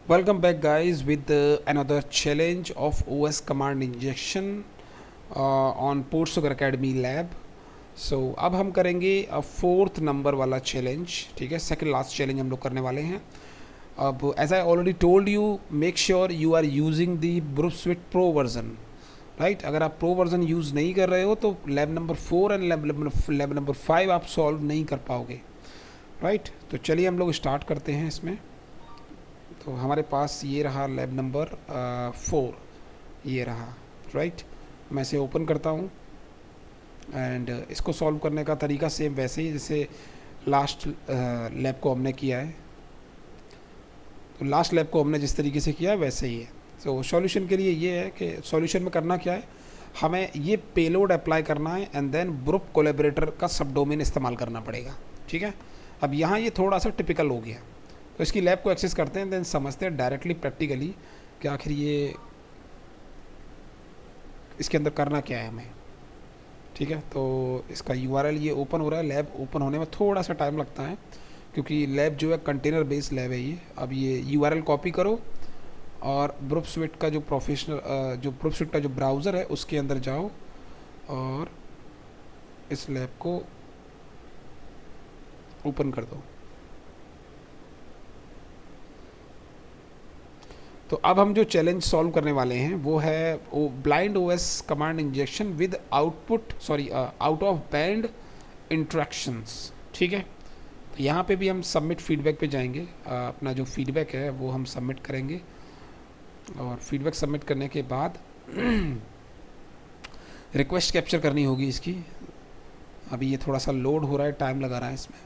Welcome back, guys, with another challenge of OS command injection on Port Sugar Academy lab. So अब हम करेंगे fourth number वाला challenge. ठीक है, second last challenge हम लोग करने वाले हैं. अब as I already told you, make sure you are using the ब्रूफस्विट प्रो वर्जन. राइट, अगर आप प्रो वर्जन यूज़ नहीं कर रहे हो तो lab number 4 and lab number 5 आप सॉल्व नहीं कर पाओगे. राइट, तो चलिए हम लोग स्टार्ट करते हैं इसमें. तो हमारे पास ये रहा लैब नंबर 4, ये रहा. राइट, मैं इसे ओपन करता हूँ एंड इसको सॉल्व करने का तरीका सेम वैसे ही जैसे लास्ट लैब को हमने किया है. तो लास्ट लैब को हमने जिस तरीके से किया है वैसे ही है. तो सॉल्यूशन के लिए ये है कि सॉल्यूशन में करना क्या है, हमें ये पेलोड अप्लाई करना है एंड देन ग्रुप कोलैबोरेटर का सब डोमेन इस्तेमाल करना पड़ेगा. ठीक है, अब यहाँ ये थोड़ा सा टिपिकल हो गया. तो इसकी लैब को एक्सेस करते हैं, देन समझते हैं डायरेक्टली प्रैक्टिकली कि आखिर ये इसके अंदर करना क्या है हमें. ठीक है, तो इसका यूआरएल ये ओपन हो रहा है. लैब ओपन होने में थोड़ा सा टाइम लगता है क्योंकि लैब जो है कंटेनर बेस्ड लैब है ये. अब ये यूआरएल कॉपी करो और ब्रूफस्विट का जो ब्रूफस्विट का जो ब्राउज़र है उसके अंदर जाओ और इस लैब को ओपन कर दो. तो अब हम जो चैलेंज सॉल्व करने वाले हैं वो है blind OS command injection with out of band interactions. ठीक है, तो यहाँ पे भी हम सबमिट फीडबैक पे जाएंगे. अपना जो फीडबैक है वो हम सबमिट करेंगे और फीडबैक सबमिट करने के बाद रिक्वेस्ट कैप्चर करनी होगी इसकी. अभी ये थोड़ा सा लोड हो रहा है, टाइम लगा रहा है इसमें.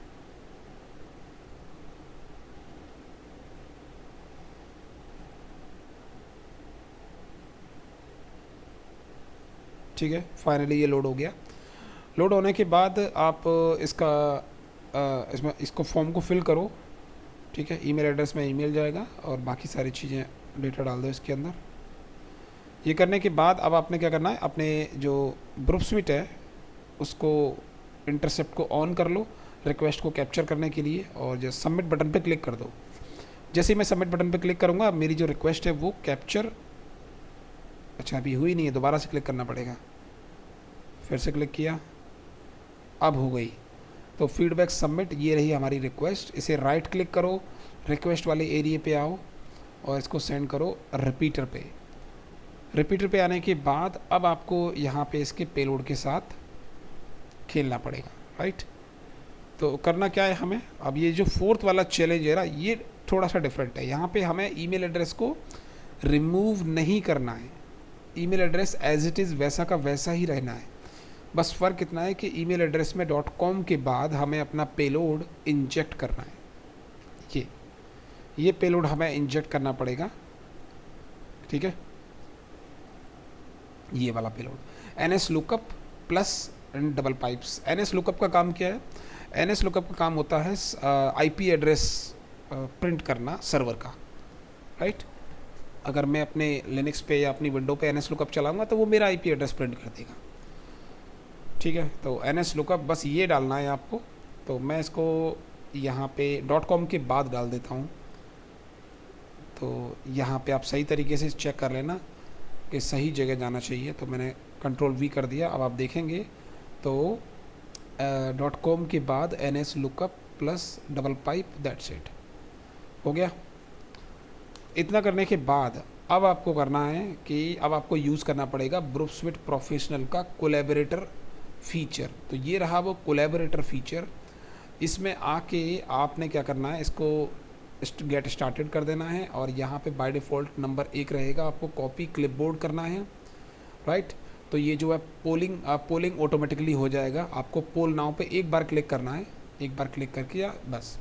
ठीक है, फाइनली ये लोड हो गया. लोड होने के बाद आप इसको फॉर्म को फिल करो. ठीक है, ईमेल एड्रेस में ईमेल जाएगा और बाकी सारी चीज़ें डेटा डाल दो इसके अंदर. ये करने के बाद अब आपने क्या करना है, अपने जो ब्रूफस्विट है उसको इंटरसेप्ट को ऑन कर लो रिक्वेस्ट को कैप्चर करने के लिए और जो सबमिट बटन पे क्लिक कर दो. जैसे ही मैं सबमिट बटन पे क्लिक करूँगा मेरी जो रिक्वेस्ट है वो कैप्चर, अच्छा अभी हुई नहीं है, दोबारा से क्लिक करना पड़ेगा. फिर से क्लिक किया, अब हो गई. तो फीडबैक सबमिट, ये रही हमारी रिक्वेस्ट. इसे राइट क्लिक करो, रिक्वेस्ट वाले एरिया पे आओ और इसको सेंड करो रिपीटर पे. रिपीटर पे आने के बाद अब आपको यहाँ पे इसके पेलोड के साथ खेलना पड़ेगा. राइट, तो करना क्या है हमें, अब ये जो फोर्थ वाला चैलेंज है ना ये थोड़ा सा डिफरेंट है. यहाँ पे हमें ईमेल एड्रेस को रिमूव नहीं करना है. Email address as it is वैसा का वैसा ही रहना है. बस फ़र्क इतना है कि ईमेल एड्रेस में .com के बाद हमें अपना पेलोड इंजेक्ट करना है. ये पेलोड हमें इंजेक्ट करना पड़ेगा. ठीक है, ये वाला payload NS lookup plus double pipes. NS lookup का काम क्या है, NS लुकअप का काम होता है IP एड्रेस प्रिंट करना सर्वर का. राइट, अगर मैं अपने लिनक्स पे या अपनी विंडो पे NS लुकअप चलाऊंगा तो वो मेरा IP एड्रेस प्रिंट कर देगा. ठीक है, तो NS लुकअप बस ये डालना है आपको. तो मैं इसको यहाँ पे .com के बाद डाल देता हूँ. तो यहाँ पे आप सही तरीके से चेक कर लेना कि सही जगह जाना चाहिए. तो मैंने कंट्रोल V कर दिया. अब आप देखेंगे तो .com के बाद NS lookup plus double pipe, that's it, हो गया. इतना करने के बाद अब आपको करना है कि अब आपको यूज़ करना पड़ेगा ब्रूफस्विट प्रोफेशनल का कोलैबोरेटर फीचर. तो ये रहा वो कोलैबोरेटर फीचर. इसमें आके आपने क्या करना है, इसको गेट स्टार्टेड कर देना है और यहाँ पे बाय डिफ़ॉल्ट नंबर 1 रहेगा. आपको कॉपी क्लिपबोर्ड करना है. राइट, तो ये जो है पोलिंग ऑटोमेटिकली हो जाएगा. आपको पोल नाउ पे एक बार क्लिक करना है, एक बार क्लिक करके या बस.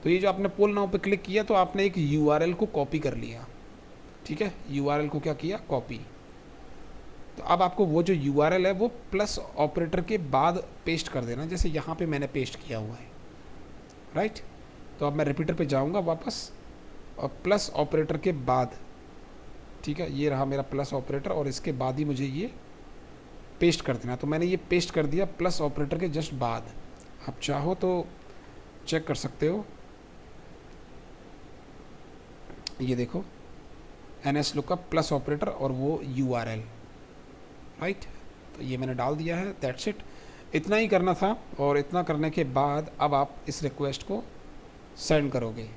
तो ये जो आपने पोल नाउ पे क्लिक किया तो आपने एक URL को कॉपी कर लिया. ठीक है, URL को क्या किया, कॉपी. तो अब आपको वो जो URL है वो प्लस ऑपरेटर के बाद पेस्ट कर देना, जैसे यहाँ पे मैंने पेस्ट किया हुआ है. राइट, तो अब मैं रिपीटर पे जाऊँगा वापस और प्लस ऑपरेटर के बाद, ठीक है, ये रहा मेरा प्लस ऑपरेटर और इसके बाद ही मुझे ये पेस्ट कर देना. तो मैंने ये पेस्ट कर दिया प्लस ऑपरेटर के जस्ट बाद. आप चाहो तो चेक कर सकते हो. ये देखो NS लुकअप प्लस ऑपरेटर और वो URL, राइट। तो ये मैंने डाल दिया है, दैट्स इट। इतना ही करना था, और इतना करने के बाद अब आप इस रिक्वेस्ट को सेंड करोगे।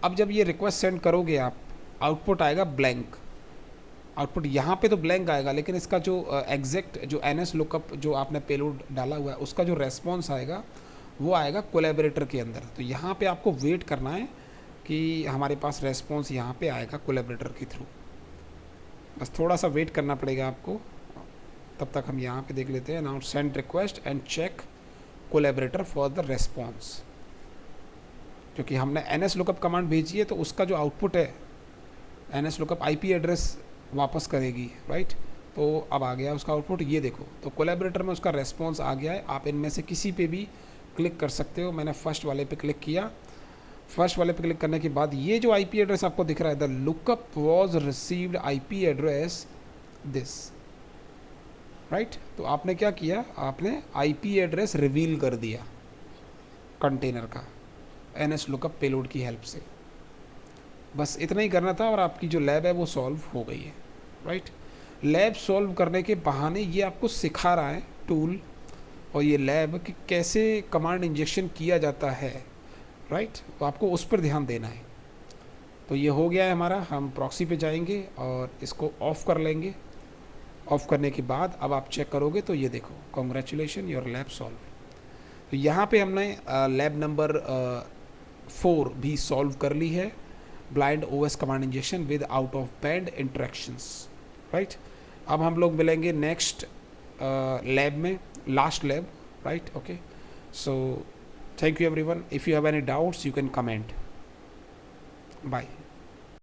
अब जब ये रिक्वेस्ट सेंड करोगे आप, आउटपुट आएगा ब्लैंक। आउटपुट यहाँ पे तो ब्लैंक आएगा, लेकिन इसका जो एग्जैक्ट जो NS लुकअप जो आपने पेलोड डाला हुआ है उसका जो रेस्पॉन्स आएगा वो आएगा कोलैबोरेटर के अंदर। तो यहाँ पे आपको वेट करना है कि हमारे पास रेस्पॉन्स यहाँ पे आएगा कोलैबोरेटर के थ्रू। बस थोड़ा सा वेट करना पड़ेगा आपको। तब तक हम यहाँ पे देख लेते हैं, now send request and check collaborator for the response. क्योंकि हमने NS लुकअप कमांड भेजी है तो उसका जो आउटपुट है NS लुकअप IP एड्रेस वापस करेगी, राइट। तो अब आ गया उसका आउटपुट, ये देखो। तो कोलैबोरेटर में उसका रेस्पॉन्स आ गया है। आप इनमें से किसी पे भी क्लिक कर सकते हो। मैंने फर्स्ट वाले पे क्लिक किया। फर्स्ट वाले पे क्लिक करने के बाद ये जो IP एड्रेस आपको दिख रहा है, the lookup was received IP address this, right. तो आपने क्या किया, आपने IP एड्रेस रिवील कर दिया कंटेनर का NS लुकअप पेलोड की हेल्प से। बस इतना ही करना था और आपकी जो लैब है वो सॉल्व हो गई है, राइट। लैब सॉल्व करने के बहाने ये आपको सिखा रहा है टूल और ये लैब कि कैसे कमांड इंजेक्शन किया जाता है, राइट। तो आपको उस पर ध्यान देना है। तो ये हो गया है हमारा। हम प्रॉक्सी पे जाएंगे और इसको ऑफ़ कर लेंगे। ऑफ़ करने के बाद अब आप चेक करोगे तो ये देखो, कॉन्ग्रेचुलेशन योर लैब सॉल्व। तो यहाँ पे हमने लैब नंबर 4 भी सॉल्व कर ली है, blind OS command injection with out of band interactions, right. अब हम लोग मिलेंगे नेक्स्ट लैब में, last lab, right. Okay, so thank you everyone. If you have any doubts you can comment. Bye.